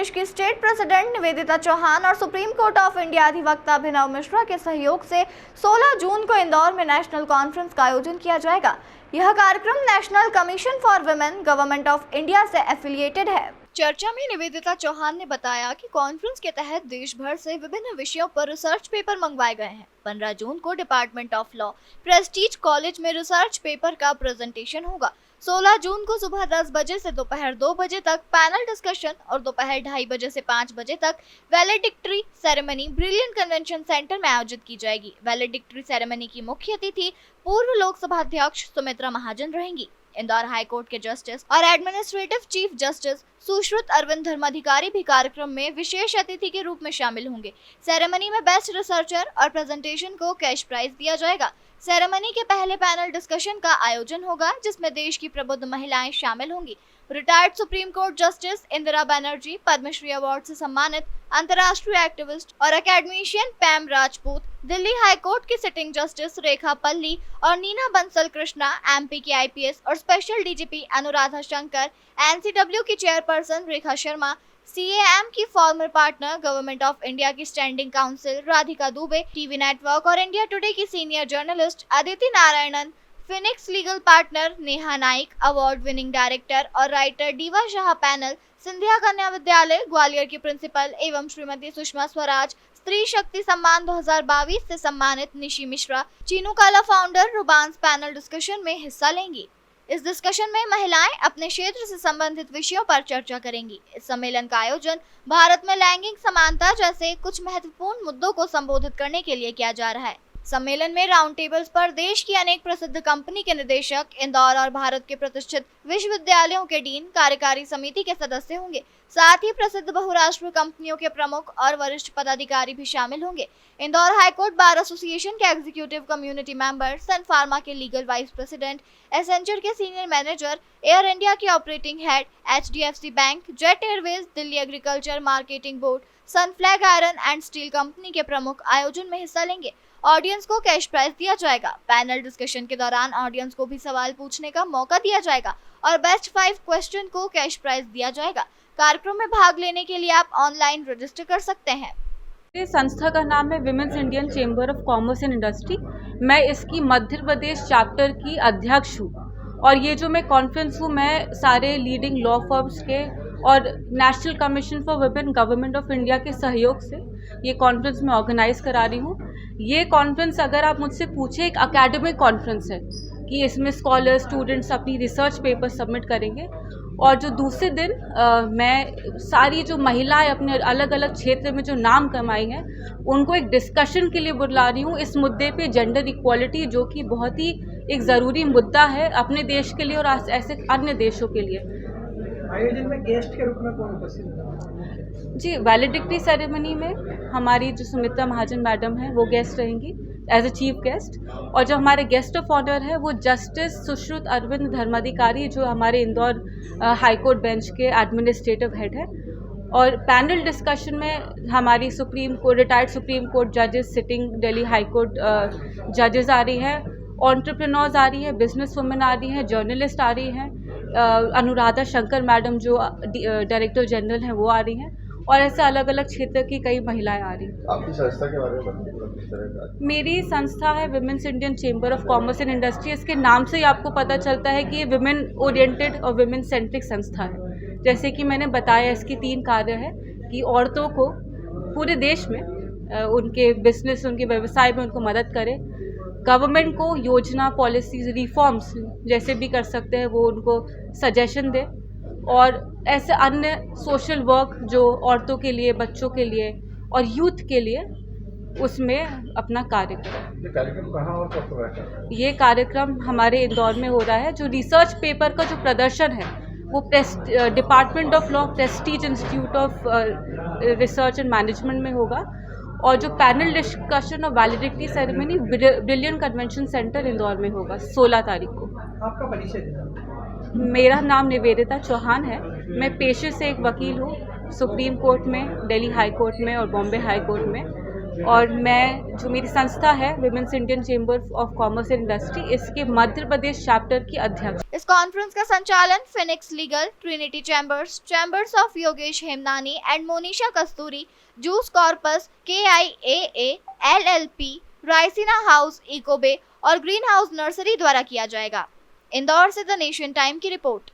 प्रदेश की state president Nivedita Chauhan और supreme court of India अधिवक्ता अभिनव मिश्रा के सहयोग से 16 जून को इंदौर में नेशनल कॉन्फ्रेंस का आयोजन किया जाएगा। यह कार्यक्रम national commission for women government of India से एफिलिएटेड है। चर्चा में निवेदिता चौहान ने बताया कि कॉन्फ्रेंस के तहत देश भर से विभिन्न विषयों पर रिसर्च पेपर मंगवाए गए हैं। 15 जून को department of law Prestige college में रिसर्च पेपर का प्रेजेंटेशन होगा। 16 जून को सुबह 10 बजे से दोपहर 2 बजे तक पैनल डिस्कशन और दोपहर 2:30 बजे से 5 बजे तक वैलेडिक्टरी सेरेमनी ब्रिलियंट कन्वेंशन सेंटर में आयोजित की जाएगी। वैलेडिक्टरी सेरेमनी की मुख्य अतिथि पूर्व लोकसभा अध्यक्ष सुमित्रा महाजन रहेंगी। इंदौर हाई कोर्ट के जस्टिस और administrative chief justice Sushrut Arvind Dharmadhikari भी कार्यक्रम में विशेष अतिथि के रूप में शामिल होंगे। सेरेमनी में बेस्ट रिसर्चर और प्रेजेंटेशन को कैश प्राइज दिया जाएगा। सेरेमनी के पहले पैनल डिस्कशन का आयोजन होगा, जिसमें देश की प्रबुद्ध महिलाएं शामिल होंगी। Retired supreme court justice Indira Banerjee, Padma Shri award से सम्मानित अंतर्राष्ट्रीय एक्टिविस्ट और academician Pam Rajput, Delhi high court की सिटिंग जस्टिस रेखा पल्ली और नीना बंसल कृष्णा, एमपी की आईपीएस और special DGP Anuradha Shankar, NCW की चेयरपर्सन रेखा शर्मा, सीएएम की former partner government of India की standing council Radhika Dubey, TV network और इंडिया टुडे की senior journalist Aditi Narayanan, Phoenix Legal partner Neha Naik, award winning director और राइटर डीवा शाह पैनल, सिंधिया कन्या विद्यालय ग्वालियर की प्रिंसिपल एवं श्रीमती सुषमा स्वराज, स्त्री शक्ति सम्मान 2022 से सम्मानित निशी मिश्रा, चीनू काला फाउंडर रुबांस पैनल डिस्कशन में हिस्सा लेंगी। इस डिस्कशन में महिलाएं अपने क्षेत्र से संबंधित विषयों पर चर्चा करेंगी। इस सम्मेलन का आयोजन भारत में लैंगिक समानता जैसे कुछ महत्वपूर्ण मुद्दों को संबोधित करने के लिए किया जा रहा है। सम्मेलन में राउंड टेबल्स पर देश की अनेक प्रसिद्ध कंपनी के निदेशक, इंदौर और भारत के प्रतिष्ठित विश्वविद्यालयों के डीन, कार्यकारी समिति के सदस्य होंगे। साथ ही प्रसिद्ध बहुराष्ट्रीय कंपनियों के प्रमुख और वरिष्ठ पदाधिकारी भी शामिल होंगे। इंदौर हाईकोर्ट बार एसोसिएशन के executive community member, Sun Pharma के लीगल वाइस प्रेसिडेंट, एसेंचर के सीनियर मैनेजर, एयर इंडिया के operating head, HDFC bank, Jet Airways, Delhi agriculture marketing board, Sun Flag iron and steel company के प्रमुख आयोजन में हिस्सा लेंगे। ऑडियंस को कैश प्राइज दिया जाएगा। पैनल डिस्कशन के दौरान ऑडियंस को भी सवाल पूछने का मौका दिया जाएगा और बेस्ट 5 क्वेश्चन को कैश प्राइज दिया जाएगा। कार्यक्रम में भाग लेने के लिए आप ऑनलाइन रजिस्टर कर सकते हैं। मेरी संस्था का नाम है women's Indian chamber of commerce and industry. मैं इसकी मध्य प्रदेश चैप्टर की अध्यक्ष हूँ और ये जो मैं कॉन्फ्रेंस हूँ, मैं सारे लीडिंग लॉ फर्म्स के और national commission for women government of India के सहयोग से ये कॉन्फ्रेंस मैं ऑर्गेनाइज करा रही हूँ। ये कॉन्फ्रेंस अगर आप मुझसे पूछे, एक एकेडमिक कॉन्फ्रेंस है कि इसमें स्कॉलर स्टूडेंट्स अपनी रिसर्च पेपर सबमिट करेंगे और जो दूसरे दिन मैं सारी जो महिलाएं अपने अलग अलग क्षेत्र में जो नाम कमाई हैं उनको एक डिस्कशन के लिए बुला रही हूँ इस मुद्दे पे, जेंडर इक्वालिटी, जो कि बहुत ही एक ज़रूरी मुद्दा है अपने देश के लिए और ऐसे अन्य देशों के लिए। आयोजन में गेस्ट के रूप में कौन उपस्थित होगा? जी, वैलेडिक्टरी सेरेमनी में हमारी जो सुमित्रा महाजन मैडम है वो गेस्ट रहेंगी एज अ चीफ गेस्ट, और जो हमारे गेस्ट ऑफ ऑनर है वो जस्टिस सुश्रुत अरविंद धर्माधिकारी, जो हमारे इंदौर हाई कोर्ट बेंच के एडमिनिस्ट्रेटिव हेड है। और पैनल डिस्कशन में हमारी रिटायर्ड सुप्रीम कोर्ट जजेस, सिटिंग दिल्ली हाई कोर्ट जजेस आ रही हैं, एंटरप्रेन्योर्स आ रही हैं, बिजनेस वुमेन आ रही हैं, जर्नलिस्ट आ रही हैं, अनुराधा शंकर मैडम जो डायरेक्टर जनरल हैं वो आ रही हैं, और ऐसे अलग अलग क्षेत्र की कई महिलाएं आ रही हैं। आपकी संस्था के बारे में बताइए किस तरह का? मेरी संस्था है women's Indian chamber of commerce and industry. इसके नाम से ही आपको पता चलता है कि ये विमेन ओरिएंटेड और विमेन सेंट्रिक संस्था है। जैसे कि मैंने बताया, इसकी 3 कार्य है कि औरतों को पूरे देश में उनके बिजनेस, उनके व्यवसाय में उनको मदद करे, गवर्नमेंट को योजना, पॉलिसीज, रिफॉर्म्स जैसे भी कर सकते हैं वो उनको सजेशन दे, और ऐसे अन्य सोशल वर्क जो औरतों के लिए, बच्चों के लिए और यूथ के लिए उसमें अपना कार्य करें। ये कार्यक्रम कहाँ और कब हो रहा है? ये कार्यक्रम हमारे इंदौर में हो रहा है। जो रिसर्च पेपर का जो प्रदर्शन है वो department of law Prestige institute of research and management में होगा, और जो पैनल डिस्कशन और validity ceremony brilliant convention centre Indore में होगा 16 तारीख को। आपका परिचय देना। मेरा नाम निवेदिता चौहान है। मैं पेशे से एक वकील हूँ, सुप्रीम कोर्ट में, दिल्ली हाई कोर्ट में और बॉम्बे हाई कोर्ट में। और मैं जो मेरी संस्था है women's Indian chamber of commerce and industry, इसके मध्य प्रदेश चैप्टर की अध्यक्ष। इस कॉन्फ्रेंस का संचालन Phoenix Legal, Trinity Chambers, Chambers of Yogesh Hemnani and Monisha Kasturi, जूस Corpus, KIAA, LLP, Raisina house, इकोबे और ग्रीन हाउस नर्सरी द्वारा किया जाएगा। इंदौर से द नेशन टाइम की रिपोर्ट।